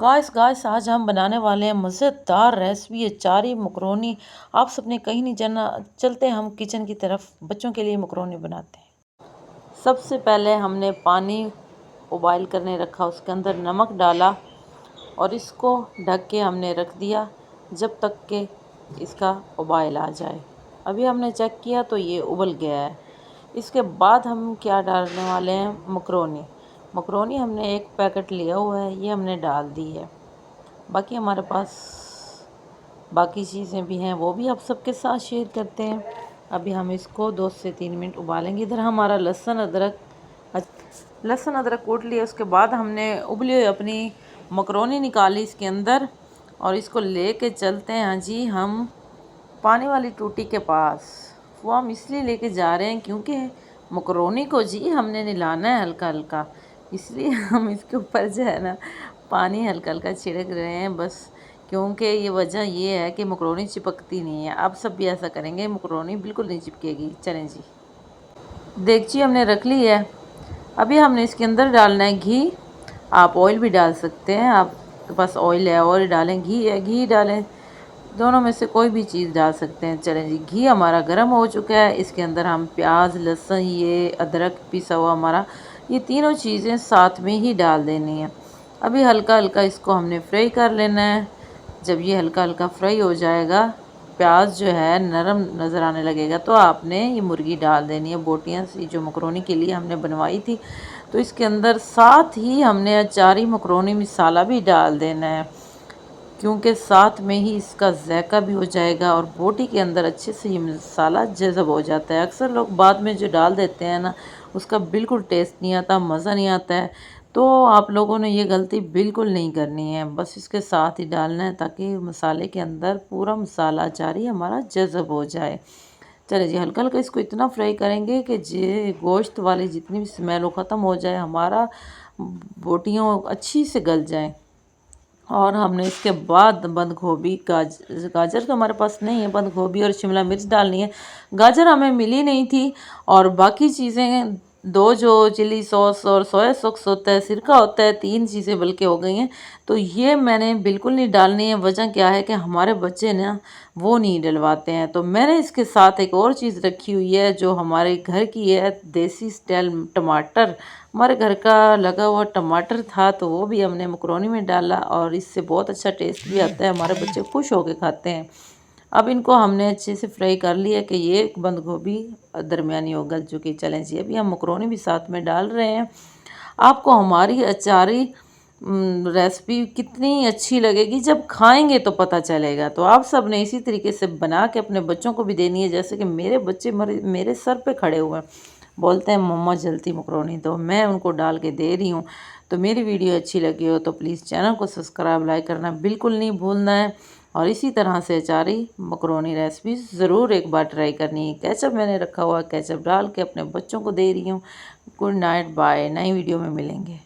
Guys आज हम बनाने वाले हैं मज़ेदार रेसिपी अचारी मकरोनी। आप सबने कहीं नहीं जाना, चलते हैं हम किचन की तरफ, बच्चों के लिए मकरोनी बनाते हैं। सबसे पहले हमने पानी उबाल करने रखा, उसके अंदर नमक डाला और इसको ढक के हमने रख दिया जब तक के इसका उबाल आ जाए। अभी हमने चेक किया तो ये उबल गया है। इसके बाद हम क्या डालने वाले हैं, मकरोनी हमने एक पैकेट लिया हुआ है, ये हमने डाल दी है। बाकी हमारे पास बाकी चीज़ें भी हैं, वो भी आप सबके साथ शेयर करते हैं। अभी हम इसको 2 से 3 मिनट उबालेंगे। इधर हमारा लहसुन अदरक कूट लिया। उसके बाद हमने उबली हुई अपनी मकरोनी निकाली इसके अंदर और इसको लेके चलते हैं जी हम पानी वाली टूटी के पास। वो हम इसलिए लेके जा रहे हैं क्योंकि मकरोनी को जी हमने निलाना है हल्का हल्का, इसलिए हम इसके ऊपर जो है ना पानी हल्का हल्का छिड़क रहे हैं बस। क्योंकि ये वजह ये है कि मकरोनी चिपकती नहीं है। आप सब भी ऐसा करेंगे, मकरोनी बिल्कुल नहीं चिपकेगी। चलें जी, देगची हमने रख ली है। अभी हमने इसके अंदर डालना है घी। आप ऑयल भी डाल सकते हैं, आपके पास ऑयल है ऑयल डालें, घी है घी डालें, दोनों में से कोई भी चीज़ डाल सकते हैं। चलें जी, घी हमारा गर्म हो चुका है। इसके अंदर हम प्याज, लहसुन, ये अदरक पिसा हुआ हमारा, ये तीनों चीज़ें साथ में ही डाल देनी है। अभी हल्का हल्का इसको हमने फ्राई कर लेना है। जब ये हल्का हल्का फ्राई हो जाएगा, प्याज जो है नरम नज़र आने लगेगा, तो आपने ये मुर्गी डाल देनी है, बोटियाँ सी जो मकरोनी के लिए हमने बनवाई थी। तो इसके अंदर साथ ही हमने अचारी मकरोनी मसाला भी डाल देना है, क्योंकि साथ में ही इसका जायका भी हो जाएगा और बोटी के अंदर अच्छे से ये मसाला जज़ब हो जाता है। अक्सर लोग बाद में जो डाल देते हैं ना, उसका बिल्कुल टेस्ट नहीं आता, मज़ा नहीं आता है। तो आप लोगों ने ये गलती बिल्कुल नहीं करनी है, बस इसके साथ ही डालना है ताकि मसाले के अंदर पूरा मसाला अचारी हमारा जज़ब हो जाए। चलिए जी, हल्का हल्का इसको इतना फ्राई करेंगे कि जे गोश्त वाली जितनी भी स्मेल हो ख़त्म हो जाए, हमारा बोटियाँ अच्छी से गल जाएँ। और हमने इसके बाद बंद गोभी, गाजर तो हमारे पास नहीं है, बंद गोभी और शिमला मिर्च डालनी है। गाजर हमें मिली नहीं थी। और बाकी चीज़ें दो, जो चिली सॉस और सोया सॉस होता है, सिरका होता है, 3 चीज़ें बल्कि हो गई हैं। तो ये मैंने बिल्कुल नहीं डालनी है। वजह क्या है कि हमारे बच्चे ना वो नहीं डलवाते हैं। तो मैंने इसके साथ एक और चीज़ रखी हुई है जो हमारे घर की है, देसी स्टाइल टमाटर। हमारे घर का लगा हुआ टमाटर था, तो वो भी हमने मकरोनी में डाला और इससे बहुत अच्छा टेस्ट भी आता है, हमारे बच्चे खुश होकर खाते हैं। अब इनको हमने अच्छे से फ्राई कर लिया कि ये बंद गोभी दरमियानी हो गल चुकी। चलें जी, अभी हम मकरोनी भी साथ में डाल रहे हैं। आपको हमारी अचारी रेसिपी कितनी अच्छी लगेगी, जब खाएंगे तो पता चलेगा। तो आप सब ने इसी तरीके से बना के अपने बच्चों को भी देनी है। जैसे कि मेरे बच्चे मेरे सर पे खड़े हुए हैं, बोलते हैं मम्मा जल्दी मकरोनी दो, मैं उनको डाल के दे रही हूँ। तो मेरी वीडियो अच्छी लगी हो तो प्लीज़ चैनल को सब्सक्राइब लाइक करना बिल्कुल नहीं भूलना है। और इसी तरह से अचारी मकरोनी रेसिपी ज़रूर एक बार ट्राई करनी है। केचप मैंने रखा हुआ, केचप डाल के अपने बच्चों को दे रही हूँ। गुड नाइट, बाय, नई वीडियो में मिलेंगे।